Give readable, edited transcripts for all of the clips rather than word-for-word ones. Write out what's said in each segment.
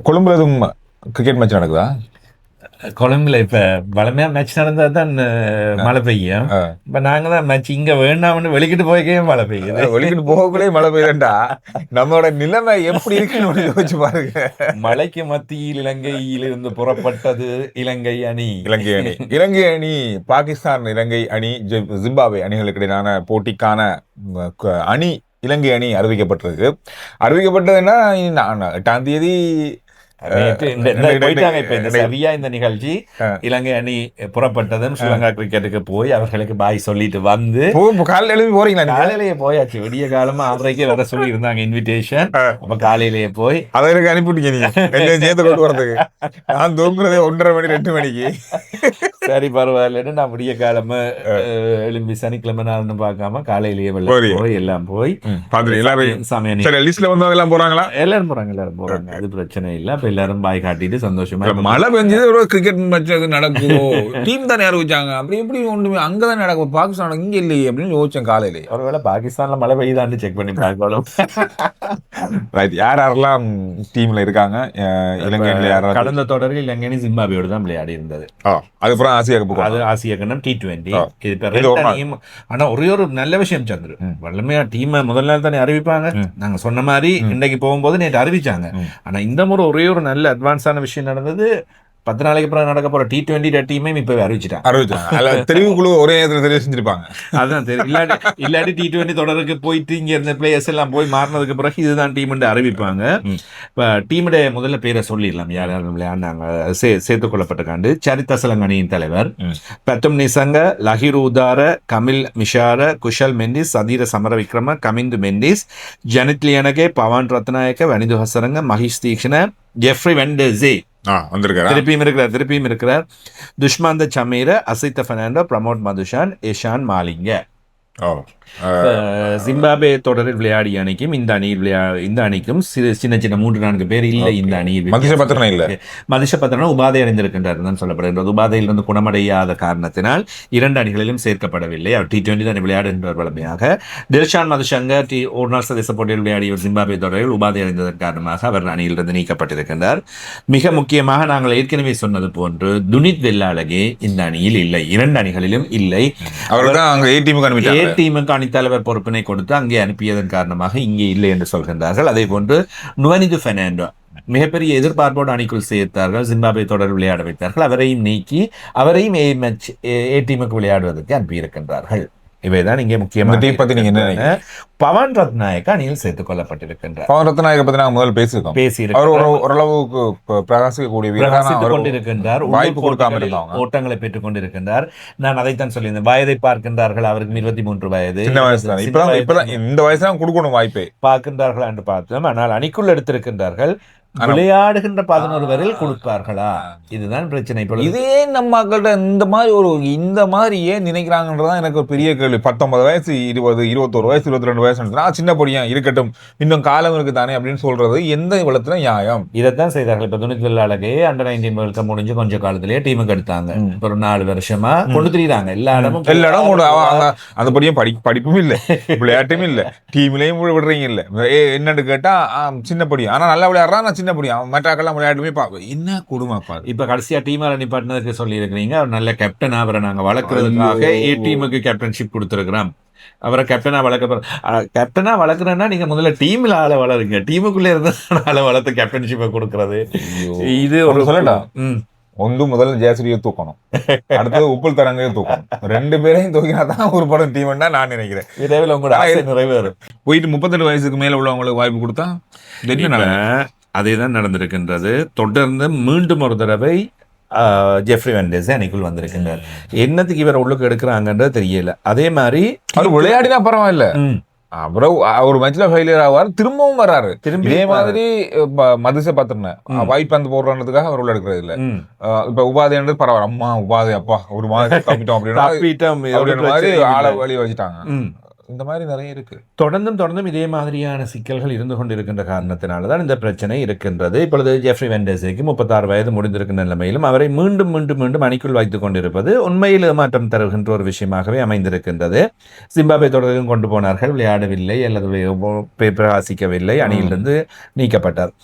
கொழும்புல எதுவும் cricket match நடக்குதா? கொழும்புல இப்ப வளமையா மேட்ச் நடந்தா தான் மழை பெய்யும். இப்ப நாங்க தான் மேட்ச் இங்க வேண்டாம்னு வெளிக்கிட்டு போய்க்கே மழை பெய்யுது. வெளிக்கிட்டு போகக்குள்ளே மழை பெய்யுதுண்டா. நம்மளோட நிலைமை எப்படி இருக்குன்னு யோசிச்சு பாருங்க. மழைக்கு மத்தியில் இலங்கையிலிருந்து புறப்பட்டது இலங்கை அணி. இலங்கை அணி பாகிஸ்தான் இலங்கை அணி ஜிம்பாப்வே அணிகளுக்கு இடையிலான போட்டிக்கான அணி இலங்கை அணி அறிவிக்கப்பட்டிருக்கு. அறிவிக்கப்பட்டதுன்னா 8ஆம் தேதி சரியா இந்த நிகழ்ச்சி இலங்கை அணி புறப்பட்டதும் ஸ்ரீலங்கா கிரிக்கெட்டுக்கு போய் அவர்களுக்கு பாய் சொல்லிட்டு வந்து காலையில எழுப்பி போறீங்களா? காலையிலேயே போயாச்சு. விடிய காலமா 6:30 வர சொல்லி இருந்தாங்க இன்விடேஷன். அப்ப காலையிலேயே போய் அதற்கு அனுப்பிட்டீங்க நீங்க சேர்த்து கொண்டு வரதுக்கு. நான் தூங்குறதே 1:30 மணி 2 மணிக்கு. சரி பரவாயில்லன்னு நான் விடிய காலமா எழும்பி சனிக்கிழமை நாள்னு பார்க்காம காலையிலேயே போய் எல்லாம் போய் லிஸ்ட்ல வந்தவங்க எல்லாம் போறாங்களா? எல்லாரும் போறாங்க. அது பிரச்சனை இல்ல. எல்லாரும் பாய் காட்டிட்டு சந்தோஷமா. மழை பெஞ்சது ஒரு கிரிக்கெட் மேட்ச் நடக்குதோ டீம் தானே அறிவிச்சாங்க. அப்படி எப்படி ஒண்ணுமே அங்கதான் நடக்கும், பாகிஸ்தான் இங்க இல்லையே அப்படின்னு யோசிச்சேன் காலையிலே. ஒருவேளை பாகிஸ்தான்ல மழை பெய்யுதான்னு செக் பண்ணி பார்க்கணும். யாரெல்லாம் டீம்ல இருக்காங்க? இலங்கையில யாரும் கடந்த தொடரில் இலங்கை ஜிம்பாப்வேயோடு தான் விளையாடி இருந்தது. அதுக்கப்புறம் அது ஆசிய கண்டம் T20. ஆனா ஒரே ஒரு நல்ல விஷயம் சந்திரு, வல்லமையா டீம் முதல் நாள் தானே அறிவிப்பாங்க. நாங்க சொன்ன மாதிரி இன்னைக்கு போகும்போது நேற்று அறிவிச்சாங்க. ஆனா இந்த முறை ஒரே ஒரு நல்ல அட்வான்ஸான விஷயம் நடந்தது. 10 நாளைக்கு அப்புறம் நடக்க போற T20 டீமையும் இப்ப அறிவிச்சிட்டாங்க. தெரிவுக்குழு ஒரே தெரிவு செஞ்சிருப்பாங்க. அதான் இல்லாட்டி T20 தொடருக்கு போயிட்டு இங்க இருந்த பிளேயர்ஸ் எல்லாம் போய் மாறினதுக்கு பிறகு இதுதான் டீம் அறிவிப்பாங்க. இப்ப டீமுடைய முதல்ல பேரை சொல்லிடலாம். யார் யார் விளையாண்டாங்க சேர்த்துக் கொள்ளப்பட்டிருக்காண்டு. சரித்த சலங்கணியின் தலைவர் பத்தும் நிசங்க, லஹிர் உதார, கமில் மிஷார, குஷல் மெண்டிஸ், சதீர சமர விக்ரம, கமிந்து மெண்டிஸ், ஜனித் லியனகே, பவான் ரத்நாயக்க, வனிது ஹசரங்க, மஹிஷ் தீக்ஷண, ஜெஃப்ரி வெண்டேஸே திருப்பியும் இருக்கிறார். துஷ்மாந்த சமீர, அசித்த பெர்னாண்டோ, பிரமோட் மதுஷான், இஷான் மாலிங்க. ஜிம்பாப்வே தொடரில் விளையாடிய அணிக்கும் இந்த அணிக்கும் சின்ன 3-4 பேர் இல்லை. இந்த அணியில் மதிஷ பத்திரனா உபாதை அடைந்திருக்கின்றார் தான் சொல்லப்படுகின்றது. உபாதையிலிருந்து குணமடையாத காரணத்தினால் 2 அணிகளிலும் சேர்க்கப்படவில்லை. அவர் T20 தான் விளையாடுகின்றார் வளமையாக. தில்ஷான் மதுஷங்க ஒரு நாள் சதேச போட்டியில் விளையாடிய ஜிம்பாப்வே தொடரில் உபாதை அடைந்ததன் காரணமாக அவர் அணியிலிருந்து நீக்கப்பட்டிருக்கின்றார். மிக முக்கியமாக நாங்கள் ஏற்கனவே சொன்னது போன்று துனித் வெள்ளாளகே இந்த அணியில் இல்லை. 2 அணிகளிலும் இல்லை. டீமுக்கு அணித்தலைவர் பொறுப்பினை கொடுத்து அங்கே அனுப்பியதன் காரணமாக இங்கே இல்லை என்று சொல்கின்றார்கள். அதே போன்று நுவனிது பெர்னாண்டோ மிகப்பெரிய எதிர்பார்ப்போடு அணிக்குள் சேர்த்தார்கள். ஜிம்பாப்வே தொடர் விளையாட வைத்தார்கள். அவரையும் நீக்கி அவரையும் ஏ டீமுக்கு விளையாடுவதற்கு அனுப்பியிருக்கின்றார்கள். இவைதான் இங்கே முக்கியமாக. பவன் ரத்நாயக்க அணியில் சேர்த்துக் கொள்ளப்பட்டிருக்கின்றார். பவன் ரத்நாயக்க பத்தி நாங்கள் முதல் பேசியிருக்கோம். ஓரளவுக்கு பிரகாசித்துக் கொண்டிருக்கின்றார். வாய்ப்பு கொடுக்காமல் ஓட்டங்களை பெற்றுக் கொண்டிருக்கின்றார். நான் அதைத்தான் சொல்லியிருந்தேன். வயதை பார்க்கின்றார்கள். அவருக்கு 23 வயது. இந்த வயசு தான் கொடுக்கணும் வாய்ப்பை பார்க்கின்றார்கள் என்று பார்த்தோம். ஆனால் அணிக்குள் எடுத்திருக்கின்றார்கள். விளையாடுகின்ற 11 வரையில் கொடுப்பார்களா? இதுதான் பிரச்சனை. இதே நம்ம மக்கள்கிட்ட இந்த மாதிரி ஏன் நினைக்கிறாங்கன்றதான் எனக்கு ஒரு பெரிய கேள்வி. 19 வயசு 20 21 வயசு 22 வயசு சின்ன பொடியா இருக்கட்டும், இன்னும் காலம் இருக்கு தானே அப்படின்னு சொல்றது எந்த இவ்வளத்துல நியாயம்? இதைத்தான் செய்தார்கள். இப்ப துணித் வெள்ளாளகே அண்டர் 19 வேர்ல்ட் கப் முடிஞ்சு கொஞ்ச காலத்திலேயே டீமுக்கு எடுத்தாங்க. ஒரு 4 வருஷமா கொண்டு திரிறாங்க. எல்லா இடமும் அந்த படியும் படிப்பும் இல்லை, விளையாட்டும் இல்லை, டீம்லயும் விடுறீங்க இல்லை. என்னன்னு கேட்டா சின்ன பொடி, ஆனா நல்லா விளையாடுறான். மற்றாக்கெல்லாம் விளையாட்டுமே என்ன கொடுமை. இப்ப கடைசியா டீம் நிப்பாட்டினதுக்கு சொல்லி இருக்கிறீங்க. அவர் நல்ல கேப்டன். அவரை நாங்க வளர்க்கறதுக்காக டீமுக்கு கேப்டன்ஷிப் கொடுத்துருக்கிறோம். அவரை கேப்டனா வளர்க்குறேன்னா நீங்க முதல்ல டீம்ல ஆளை வளருங்க. டீமுக்குள்ள இருந்து ஆளை வளர்த்து கேப்டன்ஷிப்பை கொடுக்கறது இது ஒரு சொல்லலாம். முதல்ல ஜெயஸ்ரீயை தூக்கணும், அடுத்தது உப்புல் தரங்கையை தூக்கணும். 2 பேரையும் தூக்கினா தான் ஒரு படம் டீம் நான் நினைக்கிறேன். விரைவில் உங்களோட நிறைவேறும். போயிட்டு 38 வயசுக்கு மேல உள்ளவங்களுக்கு வாய்ப்பு கொடுத்தா அதேதான் நடந்திருக்கின்றது. தொடர்ந்து மீண்டும் ஒரு தடவை ஜெஃப்ரி வெண்டேஸே அணிக்குள் வந்திருக்கின்றார். என்னத்துக்கு இவர் உள்ளுக்கு எடுக்கிறாங்கன்றது தெரியல. அதே மாதிரி அவர் விளையாடினா பரவாயில்ல, அப்புறம் ஒரு மேட்ச்ல ஃபெயிலியர் ஆவார், திரும்பவும் வராரு. இதே மாதிரி மதுச பாத்திரன வாய்ப்பு அந்த போடுறதுக்காக அவர் உள்ள எடுக்கிறது இல்ல. இப்ப உபாதைன்றது பரவாயில்ல, அம்மா உபாதை அப்பா ஒரு மாதிரி தப்பிட்டோம் அப்படின்ற மாதிரி ஆளை வழி வச்சுட்டாங்க. இந்த மாதிரி நிறைய இருக்கு. தொடர்ந்தும் இதே மாதிரியான சிக்கல்கள் இருந்து கொண்டிருக்கின்ற காரணத்தினால்தான் இந்த பிரச்சனை இருக்கின்றது. இப்பொழுது ஜெஃப்ரி வெண்டேஸுக்கு 36 வயது முடிந்திருக்கின்ற நிலைமையிலும் அவரை மீண்டும் அணிக்குள் வைத்துக் கொண்டிருப்பது உண்மையில் ஏமாற்றம் தருகின்ற ஒரு விஷயமாகவே அமைந்திருக்கின்றது. ஜிம்பாப்வே தொடரிலும் கொண்டு போனார்கள், விளையாடவில்லை அல்லது பிரகாசிக்கவில்லை, அணியிலிருந்து நீக்கப்பட்டார்.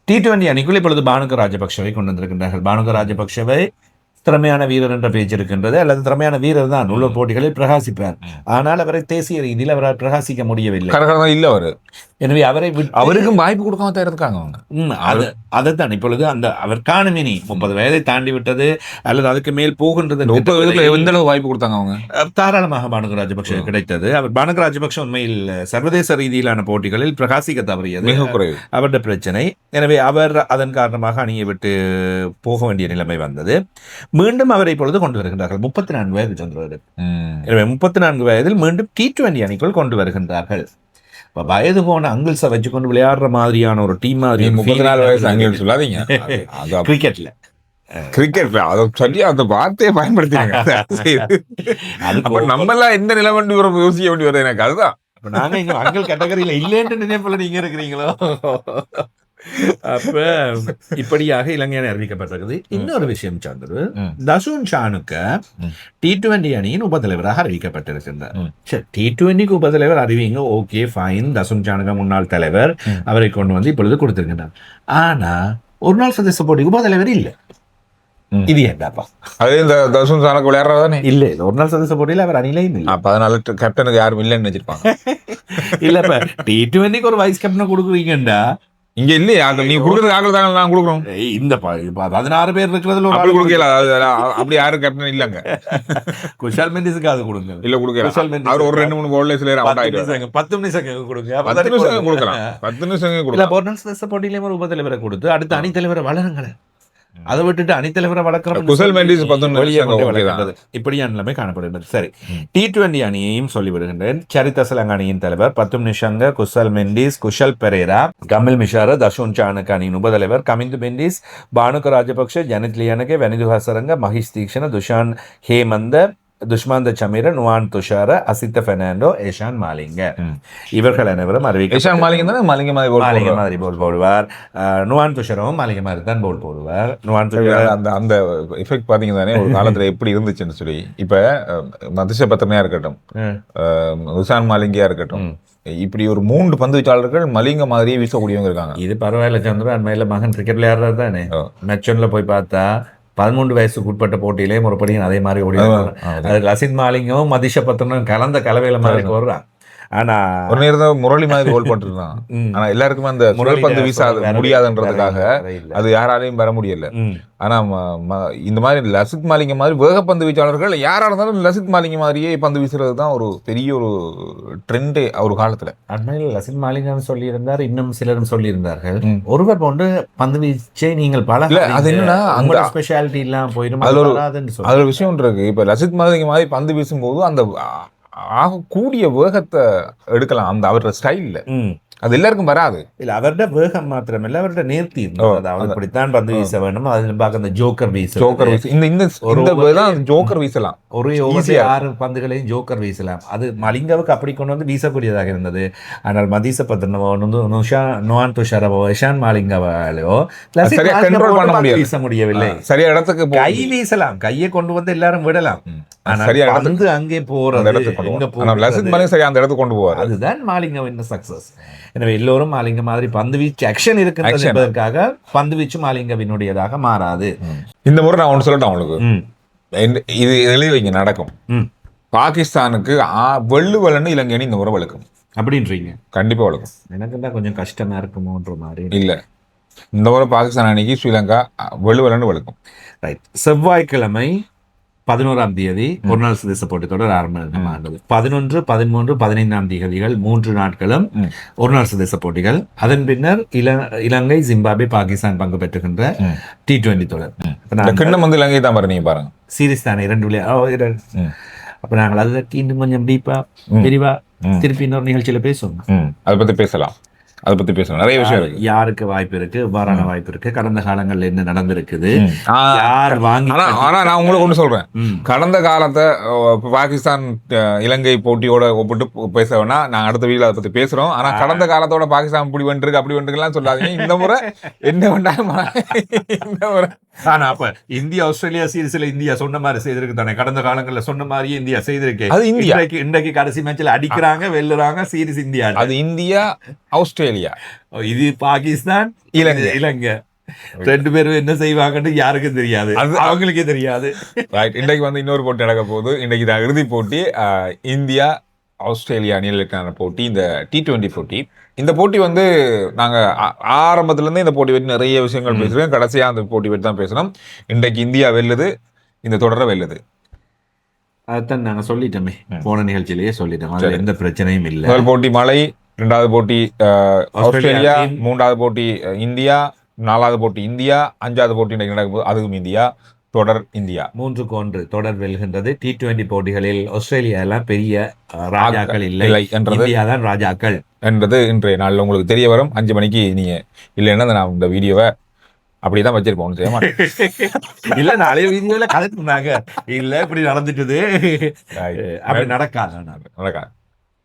T20 அணிக்குள் இப்பொழுது பானுக ராஜபக்ஷவை கொண்டு வந்திருக்கின்றார்கள். பானுக ராஜபக்ஷவை திறமையான வீரர் என்ற பேச்சு இருக்கின்றது, அல்லது திறமையான வீரர் தான் உள்ள போட்டிகளில் பிரகாசிப்பார். ஆனால் அவரை தேசிய ரீதியில் அவரால் பிரகாசிக்க முடியவில்லை. இல்ல அவரு, எனவே அவரை அவருக்கும் வாய்ப்பு கொடுக்காம தான் இருக்காங்க அவங்க. அதைத்தான் இப்பொழுது அந்த அவர் காணுமினி 30 வயதை தாண்டி விட்டது அல்லது அதுக்கு மேல் போகின்றது. 30 வயதுல எந்த அளவு வாய்ப்பு கொடுத்தாங்க அவங்க? தாராளமாக பானுக ராஜபக்ஷ கிடைத்தது. அவர் பானுக ராஜபக்ஷ உண்மையில் சர்வதேச ரீதியிலான போட்டிகளில் பிரகாசிக்க தவறியது மிக குறைவு அவருடைய பிரச்சனை. எனவே அவர் அதன் காரணமாக அணியை விட்டு போக வேண்டிய நிலைமை வந்தது. மீண்டும் அவரை இப்பொழுது கொண்டு வருகின்றார்கள். 34 வயது சந்திரன். எனவே 34 வயதில் மீண்டும் T20 அணிக்குள் கொண்டு வருகின்றார்கள். வயது போன அங்கிள்ஸை வச்சுக்கொண்டு விளையாடுற மாதிரியான ஒரு டீம் மாதிரி 34 வயசு அங்கிள் சொல்லாதீங்க. கிரிக்கெட்ல அதை சொல்லி அந்த வார்த்தையை பயன்படுத்தினாங்க. நம்ம எல்லாம் எந்த நிலைமை யோசிக்க வேண்டி வருது எனக்கு. அதுதான் நாங்க இங்க அங்கிள் கேட்டகரியில இல்லைன்னு நினைப்பல நீங்க இருக்கிறீங்களோ. அப்ப இப்படியாக இலங்கை அணி அறிவிக்கப்பட்டிருக்குது. இன்னொரு விஷயம் சந்திரு, தசுன் சானுக்க T20 அணியின் உபதலைவராக அறிவிக்கப்பட்டிருக்கின்றார். T20க்கு உபதலைவர் அறிவிங்க, ஓகே ஃபைன். தசுன் சானுக்க முன்னாள் தலைவர், அவரை கொண்டு வந்து இப்பொழுது கொடுத்திருக்கின்றார். ஆனா ஒரு நாள் சதேச போட்டி உபதலைவர் இல்ல. இது ஏண்டாப்பா? அது இந்த தசுன் சானுக்கு விளையாடுறதானே இல்ல. ஒரு நாள் சதேச போட்டியில அவர் அணிலையும் இல்லை. 14 கேப்டனுக்கு யாரும் இல்லைன்னு நினைச்சிருப்பாங்க. இல்ல இப்ப T20க்கு ஒரு வைஸ் கேப்டனை கொடுக்குறீங்கடா, இங்க இல்லையா? நீங்க கொடுக்குறது ஆக்கள் தாங்க நான் கொடுக்குறோம். இந்த 16 பேர் இருக்கிறதுல அப்படி கொடுக்கல. அப்படி யாரும் கேப்டன் இல்லங்க. குஷால் மெண்டிஸுக்கு அது கொடுங்க. இல்ல கொடுக்கல. அவர் ஒரு 2-3 பால்ல சில அவுட் ஆயிடுவாங்க. 10 நிமிஷம் கொடுங்க. 10 நிமிஷம் கொடுக்கலாம். 10 நிமிஷம் கொடுக்கலாம். போர்னஸ் போட்டியிலேயே ஒரு உபதலைவரை கொடுத்து அடுத்த அணி தலைவரை வளருங்களே. அதை விட்டுட்டு அணித்தலைவரை வளர்க்கிற குஷல் மெண்டிஸ் இப்படியான நிலைமை காணப்படுகிறது. சரி, T20 அணியையும் சொல்லிவிடுகின்றேன். சரிதசலங்க அணியின் தலைவர் பத்தும் நிஷங்க, குஷல் மெண்டிஸ், குஷல் பெரேரா, கமில் மிஷார, தசுன் சானுக்க அணியின் உபதலைவர் கமிந்து மெண்டிஸ், பானுக ராஜபக்ஷ, ஜனித் லியானகே, வெனிது ஹசரங்க, மஹிஷ் தீக்ஷண, துஷான் ஹேமந்த, துஷ்மாந்த சமீர, நுவான் துஷார, அசித்த பெர்னாண்டோ, ஏஷான் மாலிங்க. இவர்கள் அனைவரும் ஏஷான் மாலிங்க தானே மாலிங்க மாதிரி போல் போடுவார். நுவான் துஷாரவும் மாலிங்க மாதிரி தான் போல் போடுவார். நுவான் துஷார் அந்த எஃபெக்ட் பாத்தீங்க தானே ஒரு காலத்துல எப்படி இருந்துச்சுன்னு சொல்லி. இப்ப மதிஷ பத்திரனையா இருக்கட்டும், உசான் மாலிங்கியா இருக்கட்டும், இப்படி ஒரு 3 பந்து வீச்சாளர்கள் மலிங்க மாதிரியே வீசக்கூடியவங்க இருக்காங்க. இது பரவாயில்ல சந்திரன். அண்மையில மகன் கிரிக்கெட் விளையாடுறது தானே. மெச்சன்ல போய் பார்த்தா 13 வயசுக்கு உட்பட்ட போட்டியிலே முறைப்படியும் அதே மாதிரி ஓடி. லசித் மாலிங்கும் மதிஷ பத்திரனும் கலந்த கலவையில மாதிரி போடுறான். ஆனா ஒரு நேரம் முரளி மாதிரி கோல் போட்டுருந்தான். ஆனா எல்லாருக்குமே அந்த முரல்பந்து வீச முடியாதுன்றதுக்காக அது யாராலையும் வர முடியல. ஆனா இந்த மாதிரி லசித் மாலிங்க மாதிரி வேகப்பந்து வீச்சாளர்கள் யாரா இருந்தாலும் லசித் மாலிங்க மாதிரியே பந்து வீசுறது தான் ஒரு பெரிய ஒரு ட்ரெண்டே ஒரு காலத்துல. அண்மையில் லசித் மாலிங்கன்னு சொல்லி இருந்தார், இன்னும் சிலரும் சொல்லி இருந்தார்கள். ஒருவர் போன்று பந்து வீச்சை நீங்கள் பல அது என்னன்னா அந்த ஸ்பெஷாலிட்டி எல்லாம் போயிடும். அது ஒரு விஷயம் இருக்கு. இப்ப லசித் மாலிங்க மாதிரி பந்து வீசும்போது அந்த கூடிய வேகத்தை எடுக்கலாம் அந்த அவரோட ஸ்டைல்ல. அது எல்லாருக்கும் வராது. இல்ல அவருடைய வேகம் மாத்திரமில்ல, அவருடைய நேர்த்தி இருந்தது. இப்படித்தான் பந்து வீச வேண்டும். அதுல பார்க்க அந்த ஜோக்கர் வீச ஜோக்கர் வீசலாம். ஒரு 6 பந்துகளையும் ஜோக்கர் வீசலாம். அது மலிங்கவுக்கு அப்படி கொண்டு வந்து வீசக்கூடியதாக இருந்தது. ஆனால் மதிச பத்திரனோ நுவான் துஷாரவோ இஷான் மாலிங்கவாலோ வீச முடியவில்லை. சரியா இடத்துக்கு கை வீசலாம், கையை கொண்டு வந்து எல்லாரும் விடலாம். பந்து அங்கே போறது அந்த இடத்துக்கு கொண்டு போவார். அதுதான் மாலிங்கவின் சக்சஸ். எனவே எல்லோரும் மாலிங்க மாதிரி பந்து வீச்சு ஆக்ஷன் இருக்கிறது என்பதற்காக பந்து வீச்சு மாலிங்கவினுடையதாக மாறாது. இந்த முறை நான் ஒன்று சொல்லட்டேன் அவங்களுக்கு, இது எழுதி வைங்க நடக்கும். பாகிஸ்தானுக்கு வெள்ளுவலன்னு இலங்கை அணி இந்த முறை வளர்க்கும் அப்படின்றீங்க? கண்டிப்பா வளர்க்கும். எனக்கு தான் கொஞ்சம் கஷ்டமா இருக்குமோன்ற மாதிரி இல்ல. இந்த முறை பாகிஸ்தான் அணிக்கு ஸ்ரீலங்கா வெள்ளுவலன்னு வளர்க்கும். ரைட். செவ்வாய்க்கிழமை 11ஆம் தேதி ஒரு நாள் சதேச போட்டி தொடர் ஆரம்பமானது. 11, 13, 15ஆம் தேதிகள் 3 நாட்களும் ஒரு நாள் சதேச போட்டிகள். அதன் பின்னர் இலங்கை, ஜிம்பாப்வே, பாகிஸ்தான் பங்கு பெற்றுகின்ற T20 தொடர். இலங்கை தான் பாருங்க சீரிஸ் தானே 2. அப்ப நாங்கள் அதை இன்னும் கொஞ்சம் டீப்பா விரிவா திருப்பி இன்னொரு நிகழ்ச்சியில பேசுவோம். அதை பத்தி பேசலாம். அதை பத்தி பேசணும். நிறைய விஷயம் இருக்கு. யாருக்கு வாய்ப்பு இருக்கு, எவ்வாறான வாய்ப்பு இருக்கு, கடந்த காலங்கள்ல என்ன நடந்திருக்குது, யார் வாங்கி. ஆனா நான் உங்களுக்கு ஒண்ணு சொல்றேன், கடந்த காலத்தை பாகிஸ்தான் இலங்கை போட்டியோட ஒப்பிட்டு பேச வேணா, நாங்க அடுத்த வீடியோல அதை பத்தி பேசுறோம். ஆனா கடந்த காலத்தோட பாகிஸ்தான் இப்படி வந்துருக்கு அப்படி வந்துருக்குலாம் சொல்லாதீங்க. இந்த முறை என்ன வேண்டாம், இந்த முறை ஆனா அப்ப இந்தியா ஆஸ்திரேலியா சீரிஸ்ல இந்தியா சொன்ன மாதிரி செய்திருக்கு தானே, கடந்த காலங்கள்ல சொன்ன மாதிரியே இந்தியா செய்திருக்கு. அது இந்தியா. இன்றைக்கு கடைசி மேட்ச்ல அடிக்கிறாங்க, வெல்லுறாங்க, சீரிஸ் இந்தியா. அது இந்தியா ஆஸ்திரேலியா, இது பாகிஸ்தான் இலங்கை 2 பேரும் என்ன செய்வாங்கன்னு யாருக்கும் தெரியாது, அது அவங்களுக்கே தெரியாது. ரைட். இன்றைக்கு வந்து இன்னொரு போட்டி நடக்க போகுது. இன்றைக்கு தான் இறுதிப் போட்டி. இந்தியா ஆஸ்திரேலியா அணிகளுக்கான போட்டி, இந்த T20 போட்டி. இந்த போட்டி வந்து நாங்க ஆரம்பத்துல இருந்தே இந்த போட்டி பற்றி நிறைய விஷயங்கள் பேசுறோம். கடைசியா அந்த போட்டி பற்றி தான் பேசணும். இன்றைக்கு இந்தியா வெல்லுது, இந்த தொடரை வெல்லுது. அதான் நாங்க சொல்லிட்டோமே, போன நிகழ்ச்சியிலேயே சொல்லிட்டோம், அதுல எந்த பிரச்சனையும் இல்லை. முதல் போட்டி மழை, 2வது போட்டி ஆஸ்திரேலியா, 3வது போட்டி இந்தியா, 4வது போட்டி இந்தியா, 5வது போட்டி இன்றைக்கு நடக்கும்போது அதுவும் இந்தியா. தொடர் இந்தியா 3-1 தொடர் வெல்கின்றது. T20 போட்டிகளில் ஆஸ்திரேலியா எல்லாம் பெரிய ராஜாக்கள் இல்லை என்றது, இந்தியா தான் ராஜாக்கள் என்றது இன்றைய நாளில் உங்களுக்கு தெரிய வரும். 5 மணிக்கு நீங்க இல்லைன்னா நான் இந்த வீடியோவை அப்படிதான் வச்சிருப்போம். இல்ல நாளைய வீடியோல கலந்துருந்தாங்க, இல்ல இப்படி நடந்துட்டுது, அப்படி நடக்காது.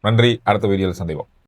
நன்றி. அடுத்த வீடியோவில் சந்திப்போம்.